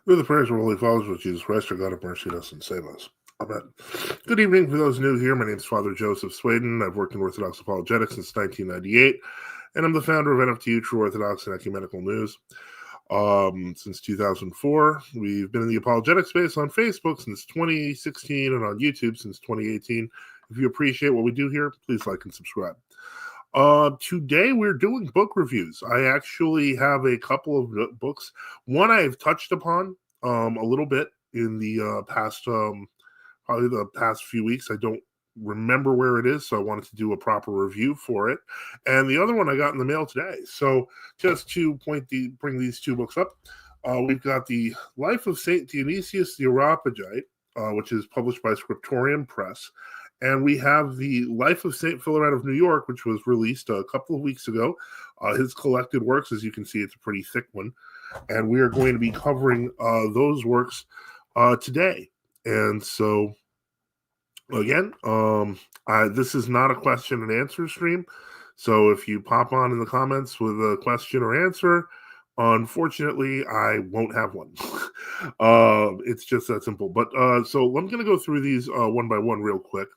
Through the prayers of Holy Fathers with Jesus Christ, our God have mercy on us and save us. Amen. Good evening for those new here. My name is Father Joseph Swaden. I've worked in Orthodox apologetics since 1998, and I'm the founder of NFTU, True Orthodox and Ecumenical News. Since 2004, we've been in the apologetic space on Facebook since 2016 and on YouTube since 2018. If you appreciate what we do here, please like and subscribe. Today we're doing book reviews. I actually have a couple of books. One I've touched upon a little bit in the past, probably the past few weeks. I don't remember where it is, so I wanted to do a proper review for it. And the other one I got in the mail today. So just to bring these two books up, we've got the Life of Saint Dionysius the Aeropagite, which is published by Scriptorium Press. And we have the Life of St. Philaret of New York, which was released a couple of weeks ago. His collected works, as you can see, it's a pretty thick one. And we are going to be covering those works today. And so, again, this is not a question and answer stream. So if you pop on in the comments with a question or answer, unfortunately, I won't have one. It's just that simple. But so I'm going to go through these one by one real quick.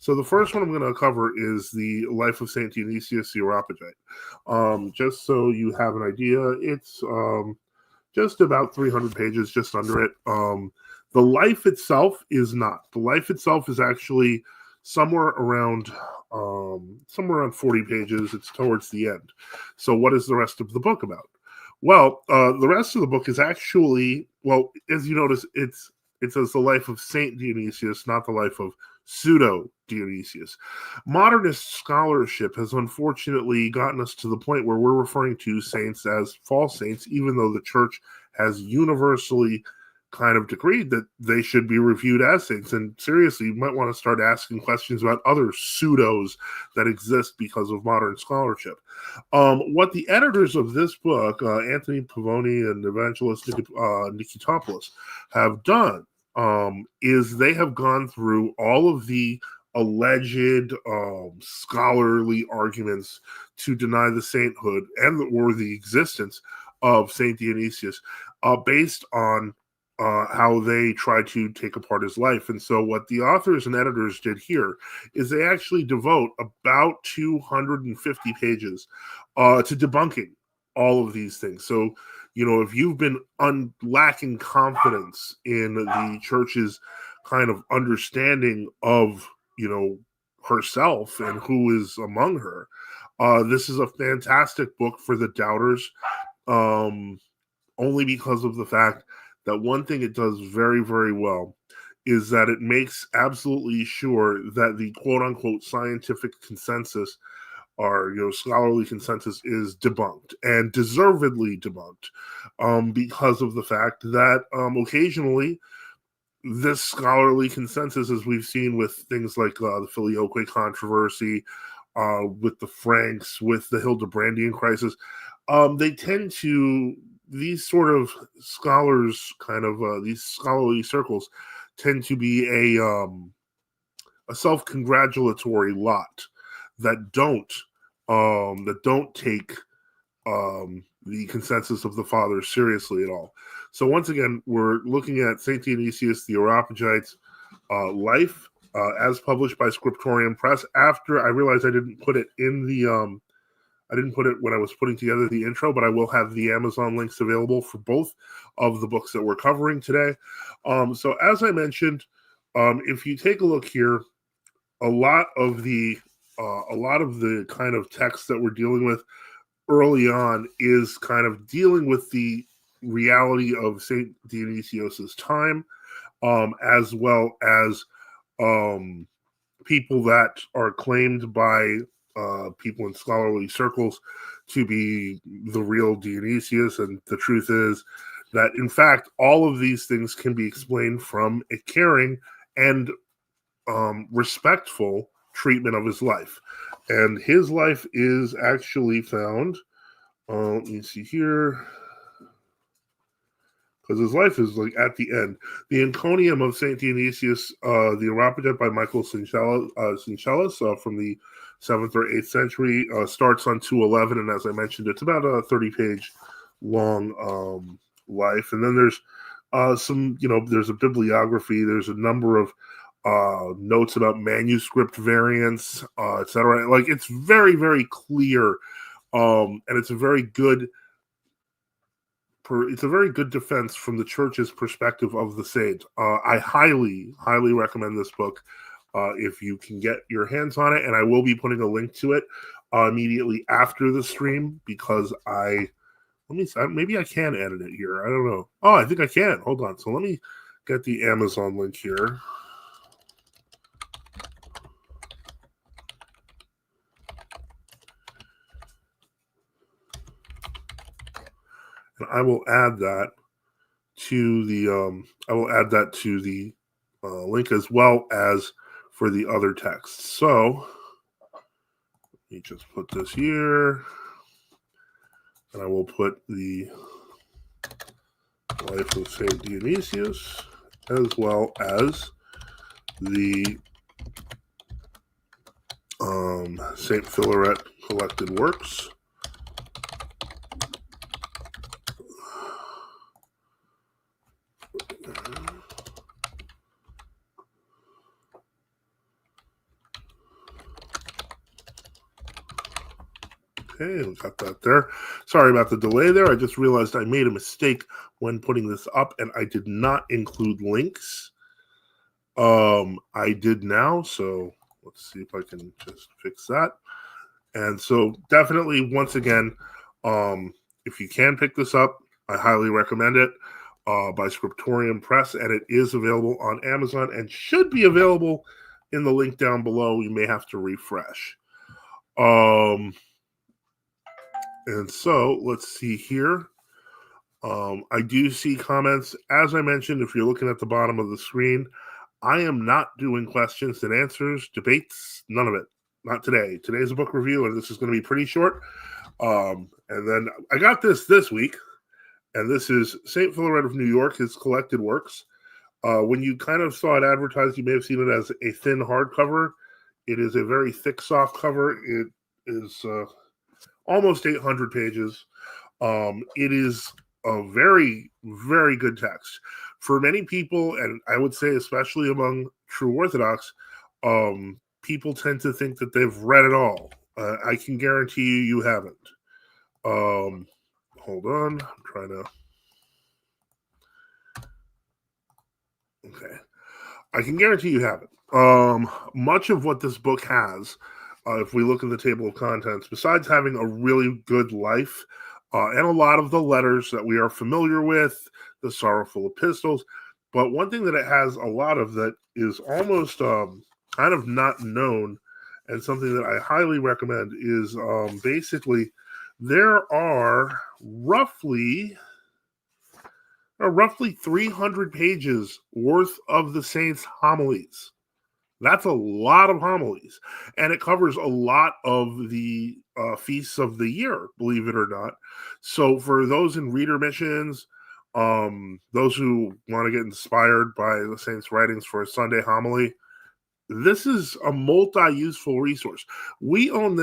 So the first one I'm going to cover is the Life of Saint Dionysius the Aeropagite. Just so you have an idea, it's just about 300 pages, just under it. The life itself is not. The life itself is actually somewhere around 40 pages. It's towards the end. So what is the rest of the book about? Well, the rest of the book is actually, well, as you notice, it says the life of Saint Dionysius, not the life of pseudo Dionysius. Modernist scholarship has unfortunately gotten us to the point where we're referring to saints as false saints, even though the church has universally kind of decreed that they should be reviewed as saints. And seriously, you might want to start asking questions about other pseudos that exist because of modern scholarship. What the editors of this book, Anthony Pavoni and Evangelist Nikitopoulos, have done is they have gone through all of the alleged scholarly arguments to deny the sainthood or the existence of Saint Dionysius based on how they try to take apart his life. And so what the authors and editors did here is they actually devote about 250 pages to debunking all of these things. So, you know, if you've been lacking confidence in the church's kind of understanding of, you know, herself and who is among her, this is a fantastic book for the doubters, only because of the fact that one thing it does very, very well is that it makes absolutely sure that the quote-unquote scientific consensus or, you know, scholarly consensus is debunked, and deservedly debunked, because of the fact that occasionally this scholarly consensus, as we've seen with things like the Filioque controversy, with the Franks, with the Hildebrandian crisis, they tend to, these sort of scholars, kind of these scholarly circles, tend to be a self-congratulatory lot that don't take the consensus of the fathers seriously at all. So once again, we're looking at Saint Dionysius the Aeropagite's life, as published by Scriptorium Press. After I realized I didn't put it in the I didn't put it when I was putting together the intro, but I will have the Amazon links available for both of the books that we're covering today. So as I mentioned, if you take a look here, a lot of the kind of text that we're dealing with early on is kind of dealing with the reality of Saint Dionysios's time, as well as people that are claimed by people in scholarly circles to be the real Dionysius. And the truth is that, in fact, all of these things can be explained from a caring and respectful treatment of his life. And his life is actually found, let me see here, because his life is like at the end. The Encomium of Saint Dionysius, the Aeropagite by Michael Syncellas, from the 7th or 8th century, starts on 211, and as I mentioned, it's about a 30-page long life. And then there's some, there's a bibliography. There's a number of notes about manuscript variants, etc. Like, it's very, very clear, and it's a very good defense from the church's perspective of the saint. I highly, highly recommend this book if you can get your hands on it, and I will be putting a link to it immediately after the stream, because maybe I can edit it here. I don't know. Oh, I think I can. Hold on. So let me get the Amazon link here. And I will add that to the link, as well as for the other texts. So let me just put this here, and I will put the Life of Saint Dionysius, as well as the Saint Philaret collected works. Okay, we got that there. Sorry about the delay there. I just realized I made a mistake when putting this up, and I did not include links. I did now, so let's see if I can just fix that. And so definitely, once again, if you can pick this up, I highly recommend it, by Scriptorium Press, and it is available on Amazon and should be available in the link down below. You may have to refresh. And so let's see here. I do see comments. As I mentioned, if you're looking at the bottom of the screen, I am not doing questions and answers, debates, none of it. Not today. Today's a book review, and this is going to be pretty short. And then I got this week, and this is St. Philaret of New York, his collected works. When you kind of saw it advertised, you may have seen it as a thin hardcover. It is a very thick soft cover. It is almost 800 pages. It is a very, very good text. For many people, and I would say especially among true Orthodox, people tend to think that they've read it all. I can guarantee you haven't. Hold on. I'm trying to... Okay. I can guarantee you haven't. Much of what this book has, if we look at the table of contents, besides having a really good life, and a lot of the letters that we are familiar with, the sorrowful epistles, but one thing that it has a lot of that is almost kind of not known, and something that I highly recommend, is basically there are roughly 300 pages worth of the saints' homilies. That's a lot of homilies, and it covers a lot of the feasts of the year, believe it or not. So for those in reader missions, those who want to get inspired by the saints' writings for a Sunday homily, this is a multi-useful resource. We own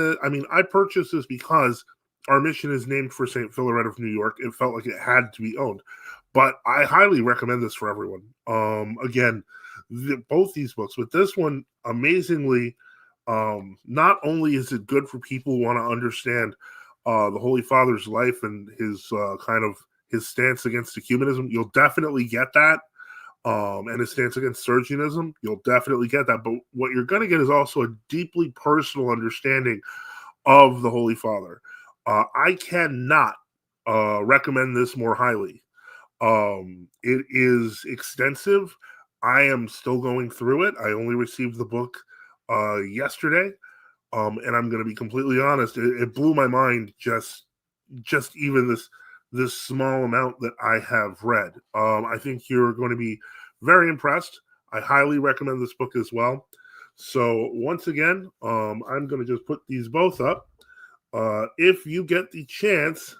I purchased this because our mission is named for St. Philaret of New York. It felt like it had to be owned. But I highly recommend this for everyone. Again, both these books, but this one, amazingly, not only is it good for people who want to understand the Holy Father's life and his his stance against ecumenism, you'll definitely get that, and his stance against Sergianism, you'll definitely get that. But what you're going to get is also a deeply personal understanding of the Holy Father. I cannot recommend this more highly. It is extensive. I am still going through it. I only received the book yesterday, and I'm going to be completely honest. It blew my mind just even this small amount that I have read. I think you're going to be very impressed. I highly recommend this book as well. So once again, I'm going to just put these both up. If you get the chance,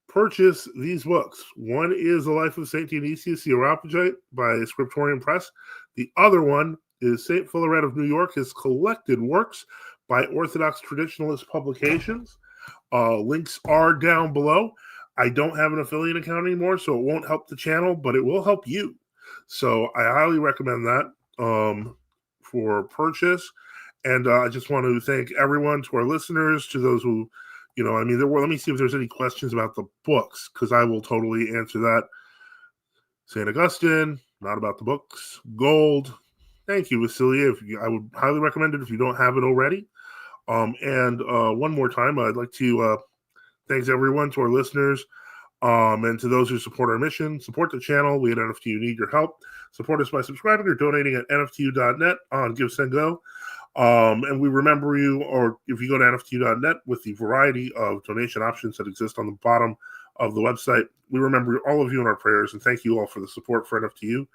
purchase these books. One is The Life of St. Dionysius, the Aeropagite, by Scriptorium Press. The other one is St. Philaret of New York, his collected works, by Orthodox Traditionalist Publications. Links are down below. I don't have an affiliate account anymore, so it won't help the channel, but it will help you. So I highly recommend that for purchase. And I just want to thank everyone, to our listeners, to those who, let me see if there's any questions about the books, because I will totally answer that. St. Augustine, not about the books. Gold, thank you, Vasilia. I would highly recommend it if you don't have it already. And one more time, I'd like to thanks everyone, to our listeners, and to those who support our mission. Support the channel. We at NFTU need your help. Support us by subscribing or donating at nftu.net on Give, Send, Go. And we remember you, or if you go to nftu.net with the variety of donation options that exist on the bottom of the website, we remember all of you in our prayers, and thank you all for the support for NFTU.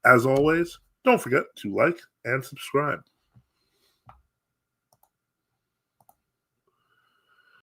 As always, don't forget to like and subscribe.